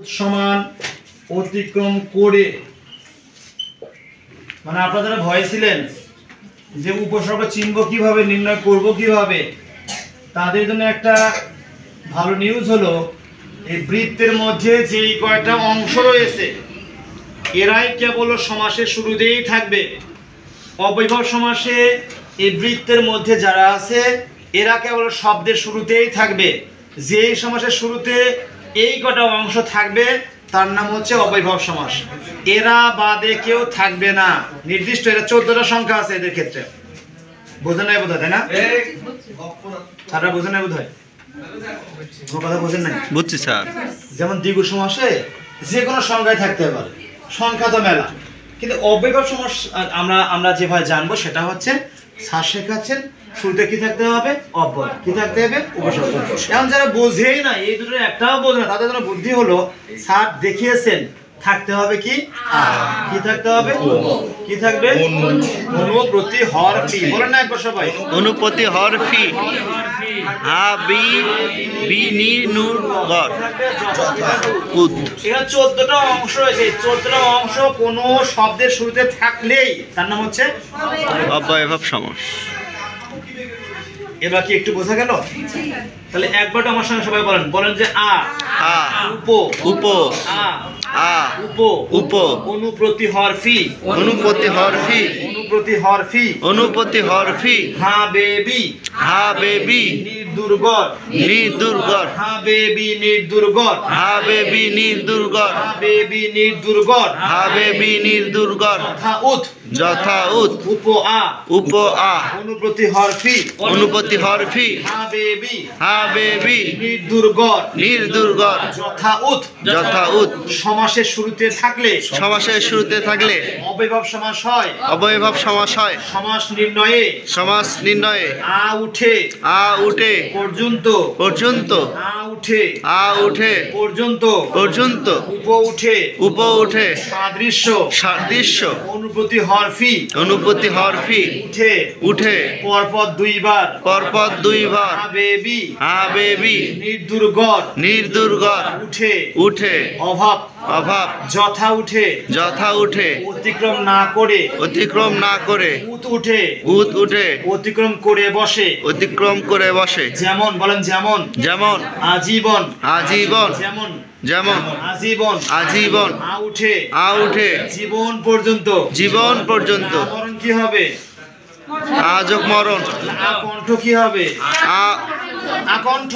সমান অতিক্রম করে, মানে আপনারা ভয় ছিলেন যে উপসর্গ চিহ্ন কিভাবে নির্ণয় করব কিভাবে, তাদের জন্য একটা ভালো নিউজ হলো এই বৃত্তের মধ্যে যেই কয়টা অংশ রয়েছে এরাই কেবল সমাসের শুরুতেই থাকবে। অবয়ব সমাসে এই বৃত্তের মধ্যে যারা আছে এরা কেবল শব্দের শুরুতেই থাকবে। যেই সমাসের শুরুতে এই কটা অংশ থাকবে তার নাম হচ্ছে অবয়ব সমাস। এরা বাদে কেউ থাকবে না, নির্দিষ্ট। এরা 14টা সংখ্যা আছে এদের ক্ষেত্রে। বোঝেন নাই বোধ হয়, তাই না? তারা বোঝেন নাই বোধ হয়, কোনো কথা বোঝেন নাই? বুঝছি স্যার। যেমন দ্বিগু সমাসে যে কোনো সংখ্যায় থাকতে পারে, সংখ্যা তো মেলা, কিন্তু অবয়ব সমাস আমরা যেভাবে জানবো সেটা হচ্ছে স্যার শেখাচ্ছেন শুরুতে কি থাকতে হবে? অব্যয়। কি থাকতে হবে? উপসর্গ। এখন যারা বোঝেই না, এই দুটো একটাও বোঝে না, তাদের জন্য বুদ্ধি হলো স্যার দেখিয়েছেন থাকতে হবে কি? কি থাকতে হবে? কি থাকবে? অনুপ্রতি হরফি। বলেন না একবার সবাই, অনুপতি হরফি। হা বি বি নি নূর গর উদ। এখানে 14টা অংশ রয়েছে। 14টা অংশ কোনো শব্দের শুরুতে থাকলেই তার নাম হচ্ছে অবয়ব সমাস। এবার কি একটু বোঝা গেল? তাহলে একবার আমার সঙ্গে সবাই বলেন যে আ উপ উপ আ আ উপ উপ অনুপ্রতি হরফি। অনুপতি হরফি। অনুপ্রতি হরফি। অনুপতি হরফি। হা বেবি হা বেবি নির্দুর্গর। নির্দুর্গর। হা বেবি নির্দুর্গর। হা বেবি নির্দুর্গর। হা বেবি নির্দুর্গর। হা বেবি নির্দুর্গর। যথা উত যথা উত উপ আ উপ আ অনুপ্রতি হরফি। অনুপতি হরফি। হা বেবি হা বেবি নির্দুর্গর। নির্দুর্গর। যথা উত যথা উত সমাসের শুরুতে থাকলে, সমাসের শুরুতে থাকলে অবয়ব সমাস হয়। অবয়ব সমাস হয়। সমাস নির্ণয়ে সমাস নির্ণয়ে আ উঠে আ উঠে পর্যন্ত। পর্যন্ত। আ উঠে আ উঠে পর্যন্ত। পর্যন্ত। উপ উঠে উপ উঠে সাদৃশ্য। সাদৃশ্য। অনুপ্রতি হরফি অনুপতি হরফি। উঠে উঠে পরপর দুইবার। পরপর দুইবার। হা বেবি হা বেবি নির্দুর্গর। নির্দুর্গর। উঠে উঠে অভাব। অভাব। যথা উঠে যথা উঠে অতিক্রম না করে। অতিক্রম না করে। উত উঠে উত উঠে অতিক্রম করে বসে। অতিক্রম করে বসে। যেমন বলেন, যেমন যেমন আজীবন। আজীবন। যেমন যেমন আজীবন। আজীবন। আ উঠে আ উঠে জীবন পর্যন্ত। জীবন পর্যন্ত। মরণ কি হবে? আজক মরণ। আকণ্ঠ কি হবে? আ আকণ্ঠ।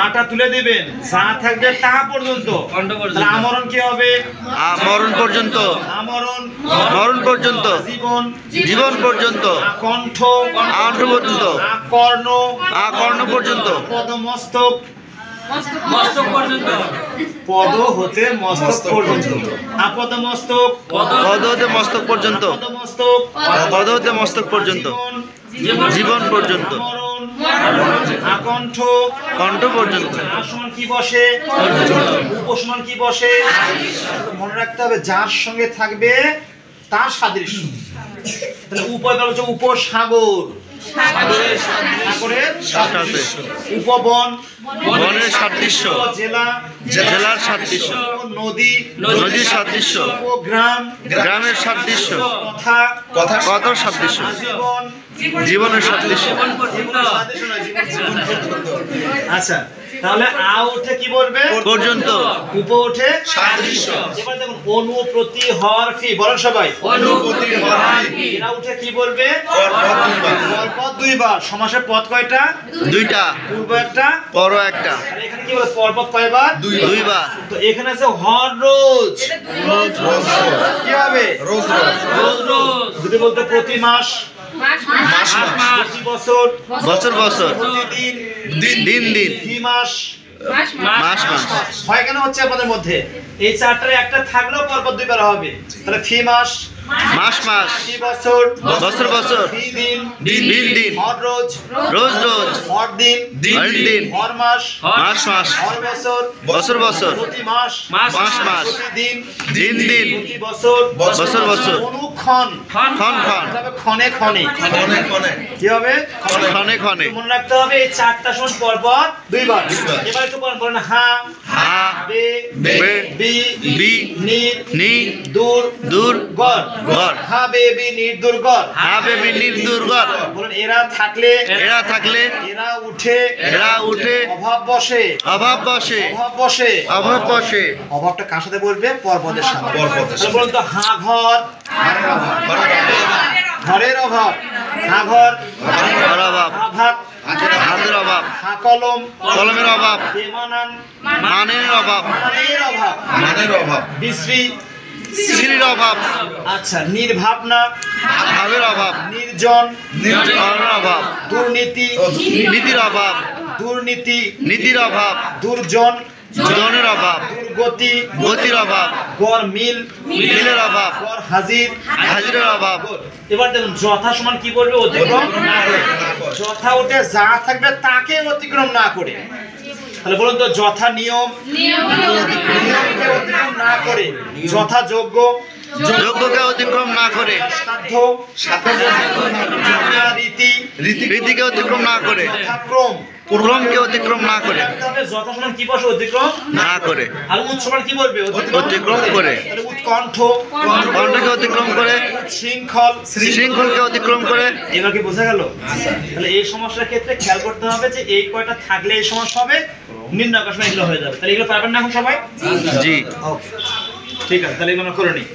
আটা তুলে দিবেন, যা থাকবে তা পর্যন্ত। তাহলে আমরণ কি হবে? মরণ পর্যন্ত। আমরণ মরণ পর্যন্ত। জীবন। জীবন পর্যন্ত। আকণ্ঠ। আণ্ঠ পর্যন্ত। আকর্ণ। আকর্ণ পর্যন্ত। পদমস্তক। মস্তক পর্যন্ত। পদ হতে মস্তক পর্যন্ত। আপদমস্তক। পদ হতে মস্তক পর্যন্ত। আপদমস্তক। পদ হতে মস্তক পর্যন্ত। জীবন পর্যন্ত। আমরণ আকণ্ঠ। কণ্ঠ পর্যন্ত। আসমান কি বসে? উপসমান কি বসে? মনে রাখতে হবে যার সঙ্গে থাকবে তার সাদৃশ্য। তাহলে উপয়ব হচ্ছে উপসাগর। সাগরের সাদৃশ্য। উপবন। বনের সাদৃশ্য। জেলা। জেলার সাদৃশ্য। নদী। নদীর সাদৃশ্য। উপগ্রাম। গ্রামের সাদৃশ্য। কথা। কথার সাদৃশ্য। আজীবন। জীবনের সাদৃশ্য। আচ্ছা, তাহলে আ উঠে কি বলবে? পর্যন্ত। উপ উঠে সাদৃশ্য। এবার দেখুন অনুপ্রতি হরফি। বলেন সবাই, অনুপতি হরফি। এরা উঠে কি বলবে? পরপর দুইবার। সমাসের পদ কয়টা? দুইটা। পূর্ব একটা, পর একটা। আর এখানে কি বলে? পরপর কয়বার? দুইবার। তো এখানে আছে হর রোজ। কি হবে? রোজ রোজ। দুটো বলতে প্রতি মাস। প্রতি বছর। বছর বছর। প্রতিদিন। দিন দিন। ফি মাস। মাস মাস। হয় কেন হচ্ছে আপনাদের মধ্যে? এই চারটার একটা থাকলেও পরপর দুইবার হবে। তাহলে ফি মাস। মাস মাস, কি বছর, বছর বছর, দিন, দিন দিন, হর রোজ, রোজ রোজ, হর দিন, হর দিন, হর মাস, মাস মাস, হর বছর, বছর বছর, প্রতি মাস, মাস মাস, প্রতিদিন, দিন দিন, প্রতি বছর, বছর বছর, অনুক্ষণ, ক্ষণ ক্ষণ, তবে ক্ষণে ক্ষণে, কি হবে, ক্ষণে ক্ষণে, মনে রাখতে হবে এই চারটা সময় পর পর দুইবার। এবার একটু বলেন হা, হা, বে, বে, বি, বি, নির, নি, দূর, দূর, গড়, গড়, হা বে বি নির দূর গড়। হবে বিনির দুর্গর, বলেন এরা থাকলে, এরা থাকলে, এরা উঠে, এরা উঠে, অভাব বসে, অভাব বসে, অভাব বসে, অভাব বসে, অভাবটা কার সাথে বলবে, পর্বতের সাথে। পর্বতের সাথে। তাহলে বলুন তো হা ঘর, ঘরের অভাব, হা ঘর, ঘর অভাব, হা ভাত, হাতের অভাব, হা কলম, কলমের অভাব, বেমানান, মানের অভাব, মানের অভাব, বিশ্রী, শ্রীর অভাব, আচ্ছা নির্ভাবনা, ভাবের অভাব, নির্জন, কর্মের অভাব, দুর্নীতি, নীতির অভাব, দুর্নীতি, নীতির অভাব, দুর্জন, জনের অভাব, দুর্গতি, গতির অভাব, গড় মিল, মিলের অভাব, গড় হাজির, হাজিরের অভাব, এবার দেখুন যথা সমান কি বলবে, অতিক্রম না করে। যথা উঠে যা থাকবে তাকে অতিক্রম না করে। তাহলে বলুন তো যথা নিয়ম, নিয়মকে অতিক্রম না করে, যথা যোগ্য, যোগ্যকে অতিক্রম না করে, সাধ্য, যথা রীতি, রীতিকে অতিক্রম না করে, যথা ক্রম, ক্রমকে অতিক্রম না করে, তবে যথা সমান কি বসে, অতিক্রম না করে, আর উৎসমান কি বলবে, অতিক্রম করে, তাহলে উৎকণ্ঠ, কণ্ঠকে অতিক্রম করে, শৃঙ্খল, শৃঙ্খলকে অতিক্রম করে। এবার কি বোঝা গেল? তাহলে এই সমস্যার ক্ষেত্রে খেয়াল করতে হবে যে এই কয়টা থাকলে এই সমস্যা হবে, নির্ণয় করার সময় এগুলো হয়ে যাবে। তাহলে এগুলো পারবেন না এখন সবাই? জি। ঠিক আছে, তাহলে এগুলো আমরা করে নিই।